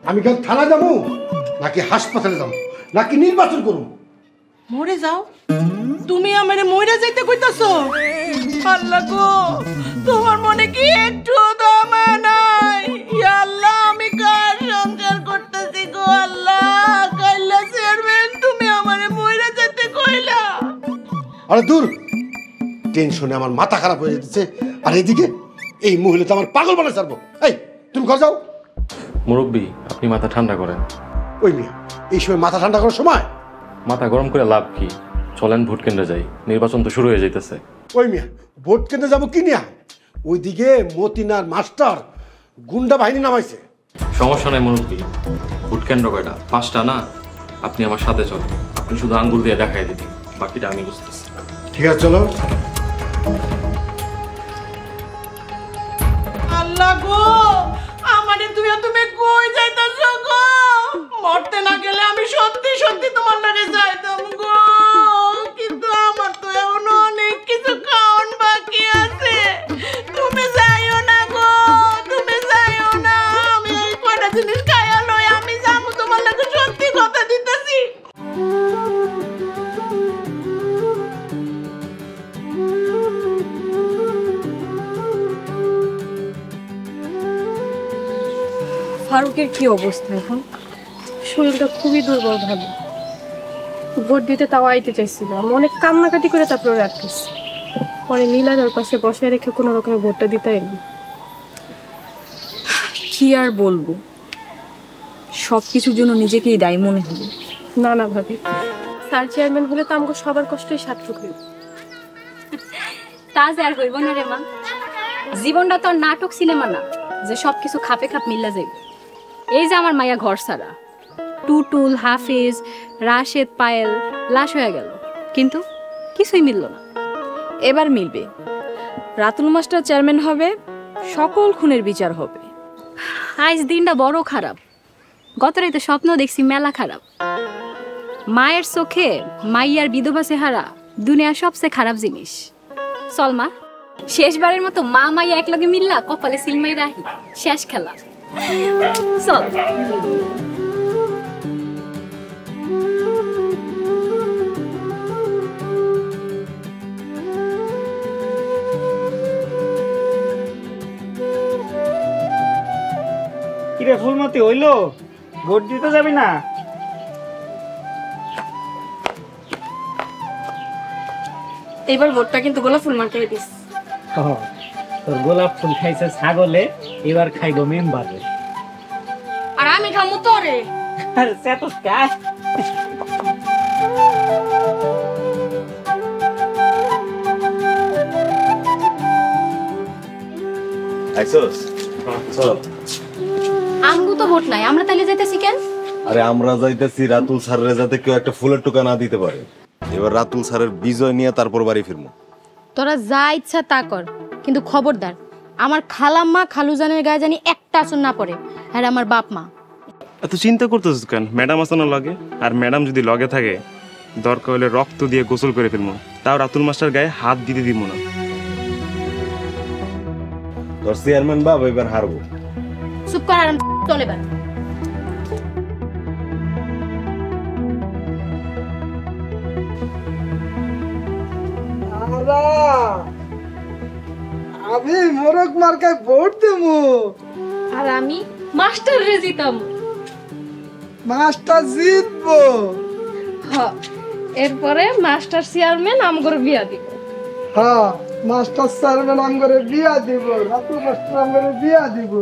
আমি কাল থানা যাবো নাকি হাসপাতালে যাবো নাকি নির্বাচন করবো? মরে যাও? তুমি আমারে মরে যাইতে কইতাছো? আল্লাহ গো, তোমার মনে কি একটু দমা নাই? ইয়া আল্লাহ, আমি কার সংসার করতেছি গো আল্লাহ? কাইলা চেয়ারম্যান তুমি আমারে মরে যাইতে কইলা? আরে দূর, টেনশনে আমার মাথা খারাপ হয়ে যাচ্ছে। আর এদিকে এই মহিলা তো আমার পাগল বানায় ছাড়বো। এই তুমি ঘর যাও। মুরব্বী, আপনি মাথা ঠান্ডা করেন। ওই মিয়া, এই সময় মাথা ঠান্ডা করার সময়? মাথা গরম করে লাভ কি? চলেন ভোট কেন্দ্রে যাই, নির্বাচন তো শুরু হয়ে যাইতেছে। ওই মিয়া, ভোট কেন্দ্রে যাবো কি নিয়া? ওইদিকে মতিনার মাস্টার গুন্ডা বাহিনী নামাইছে। সমস্যা নাই মুরব্বী, ভোট কেন্দ্র কয়টা? 5টা না? আপনি আমার সাথে চলেন, আপনি শুধু আঙ্গুল দিয়ে দেখাই দিবি, বাকিটা আমি বুঝতেছি। ঠিক আছে, চলো। আল্লাহ গো, আমারে তুমি কই যাইতাছো গো? মরতে না গেলে আমি সত্যি সত্যি তোমার লগে যাইতাম গো, কিন্তু আমার তো এমন অনেক কিছু কারণ বাকি আছে। তুমি যাইও না গো, তুমি যাইও না। আমি এই কয়টা জিনিস খাইয়া লই, আমি যাবো তোমার লগে, সত্যি কথা দিতেছি। ফারুকের কি অবস্থা এখন? শরীরটা খুবই দুর্বল ভাবে। ভোট দিতে তাও আইতে চাইছিল, আমি অনেক কান্নাকাটি করে তারপরে রাখতেছি। পরে নীলার ওর পাশে বসে রেখে কোনো রকমে ভোটটা দিতে এলাম। কি আর বলবো, সব কিছুর জন্য নিজেকেই দায়ী মনে হলো। না না ভাবি, স্যার চেয়ারম্যান হলে তো আমাকে সবার কষ্টই সার্থক হইব। তা যে আর হইব না রে মা, জীবনটা তো আর নাটক সিনেমা না যে সবকিছু খাপে খাপ মিল্লা যাইব। এই যে আমার মায়া ঘর সারা, টুটুল, হাফিজ, রাশেদ, পায়েল লাশ হয়ে গেল, কিন্তু কিছুই মিলল না। এবার মিলবে, রাতুল মাস্টার চেয়ারম্যান হবে, সকল খুনের বিচার হবে। আজ দিনটা বড় খারাপ। গত রাতে স্বপ্ন দেখছি মেলা খারাপ। মায়ের চোখে মাইয়ার বিধবা চেহারা দুনিয়ার সবচেয়ে খারাপ জিনিস। চল মা, শেষবারের মতো মা মাইয়া একলগে মিললা কপালে সিলমাই রাহি, শেষ খেলা। চল। কিরে ফুলমতি, হইলো? ভোট দিতে যাবি না? এবার ভোটটা কিন্তু গোলাপ ফুল মার্কে দিস। তোর গোলাপ ফুল খাইছে ছাগলে, এবার খাইবো মেম্বারে। আর আমি খামু তোরে। আরে সেতস কাজ। আইসোস চল। আমগো তো ভোট নাই, আমরা তাইলে যাইতেছি কেন? আরে আমরা যাইতেছি রাতুল স্যারের যাতে কেউ একটা ফুলের টোকা না দিতে পারে। এবার রাতুল স্যারের বিজয় নিয়ে তারপর বাড়ি ফিরবো। তোরা যা ইচ্ছা তা কর, কিন্তু খবরদার আমার খালাম্মা খালুজানের গায়ে জানি একটা আসন না পড়ে। আর আমার বাপ মা। এত চিন্তা করতেছিস কেন? ম্যাডাম আছে না লগে, আর ম্যাডাম যদি লগে থাকে দরকার হলে রক্ত দিয়ে গোসল করে ফেলবো, তাও রাতুল মাস্টার গায়ে হাত দিতে দিব না। তোর চেয়ারম্যান বাবা এবার হারবো। চুপ কর, আর চলে এবার। আমি মোরক মার্কায় ভোট দেবো। আর আমি মাস্টার রে জিতাম। মাস্টার জিতবো। হ্যাঁ, এরপরে মাস্টার চেয়ারম্যান আমগর বিয়া দিব। হ্যাঁ, মাস্টার চেয়ারম্যান আমগরে বিয়া দিব। রাতু মাস্টার আমগরে বিয়া দিব।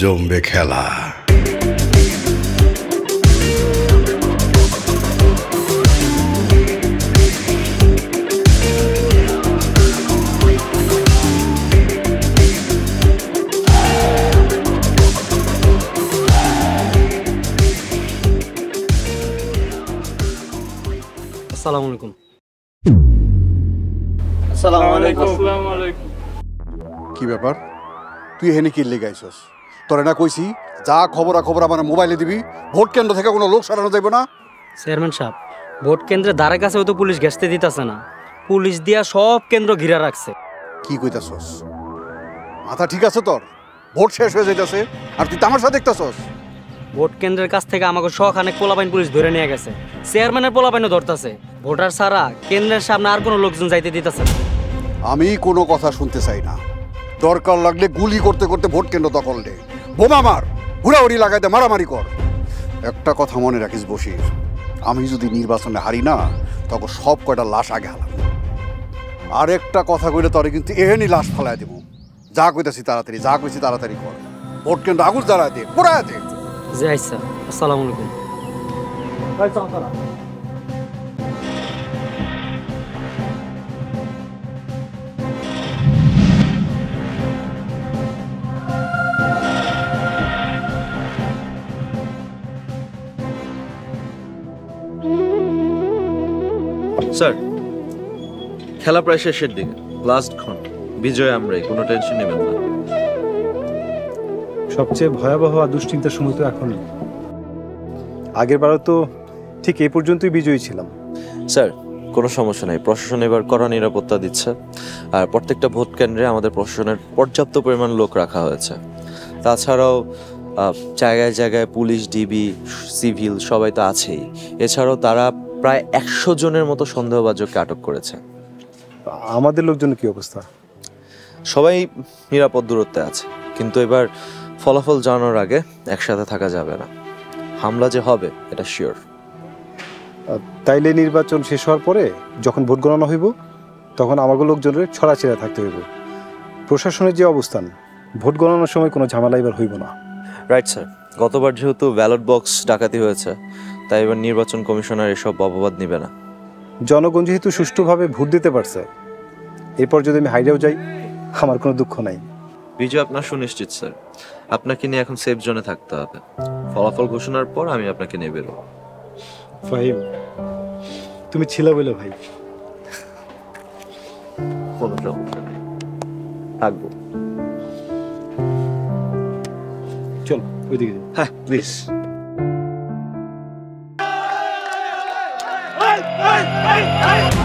জমবে খেলা। আসসালামু আলাইকুম। কি ব্যাপার, তুই এখানে কি লেগে আইছস? তোরে না কইছি যা খবর আমার মোবাইলে দিবি, ভোট কেন্দ্র থেকে কোনো লোক সরানো যাইব না। চেয়ারম্যান সাহেব, ভোট কেন্দ্রের দ্বারের কাছেও তো পুলিশ ঘেঁচতে দিতেছে না, পুলিশ দিয়া সব কেন্দ্র ঘিরা রাখছে। কি কইতাছস? মাথা ঠিক আছে তোর? ভোট শেষ হয়ে যাইতাছে আর তুই তামাশা দেখতাছস? ভোট কেন্দ্রের কাছ থেকে আমাকে শখানেক পোলাপাইন পুলিশ ধরে নিয়ে গেছে, চেয়ারম্যানের পোলাপাইনও ধরতেছে। ভোটার ছাড়া কেন্দ্রের সামনে আর কোনো লোকজন যাইতে দিতেছে না। আমি কোনো কথা শুনতে চাই না। দরকার লাগলে গুলি করতে করতে ভোট কেন্দ্র দখল দে, বোমা মার, হুড়াহুড়ি লাগাইতে মারামারি কর। একটা কথা মনে রাখিস বশির, আমি যদি নির্বাচনে হারি না তখন সব কয়টা লাশ আগে হালাম। আর একটা কথা কইলে তোরে কিন্তু এহেনি লাশ ফালাই দেবো। যা কইতাছি তাড়াতাড়ি, যা কইছি তাড়াতাড়ি কর। ভোট কেন্দ্র আগুন জ্বালায় দে, পোড়ায় দে। জি আচ্ছা, আসসালামু আলাইকুম। স্যার, খেলা প্রায় শেষের দিকে, লাস্ট ক্ষণ, বিজয় আমরাই, কোনো টেনশন নেবেন না। সবচেয়ে ভয়াবহ আর দুশ্চিন্তার সময় তো এখনই। আগের বারও তো ঠিক এই পর্যন্তই বিজয়ী ছিলাম। স্যার, কোনো সমস্যা নেই, প্রশাসন এবার কড়া নিরাপত্তা দিচ্ছে, আর প্রত্যেকটা ভোট কেন্দ্রে আমাদের প্রশাসনের পর্যাপ্ত পরিমাণ লোক রাখা হয়েছে। তাছাড়াও জায়গায় জায়গায় পুলিশ, ডিবি, সিভিল সবাই তো আছেই। এছাড়াও তারা প্রায় 100 জনের মতো সন্দেহভাজককে আটক করেছে। আমাদের লোকজনের কি অবস্থা? সবাই নিরাপদ দূরত্বে আছে, কিন্তু এবার ফলাফল জানানোর আগে একসাথে থাকা যাবে না। হামলা যে হবে এটা শিওর। তাইলে নির্বাচন শেষ হওয়ার পরে যখন ভোট গণনা হইব তখন আমাকে লোকজনের ছড়াছড়া থাকতে হইব। প্রশাসনের যে অবস্থান, ভোট গণনার সময় কোনো ঝামেলা এবার হইব না। রাইট স্যার, গতবার যেহেতু ব্যালট বক্স ডাকাতি হয়েছে, তাই এবার নির্বাচন কমিশনার এসব অপবাদ নিবে না। জনগণ যেহেতু সুষ্ঠুভাবে ভোট দিতে পারছে, এরপর যদি আমি হাইরেও যাই আমার কোনো দুঃখ নাই। বিজয় আপনার সুনিশ্চিত স্যার, আপনাকে নিয়ে এখন সেফ জোনে থাকতে হবে। ফলাফল ঘোষণার পর আমি আপনাকে নিয়ে বেরোবো। ফাহিম, তুমি ছিল বলে ভাই। কোনো সমস্যা নেই, থাকবো। চল ওইদিকে। হ্যাঁ প্লিজ। Hey!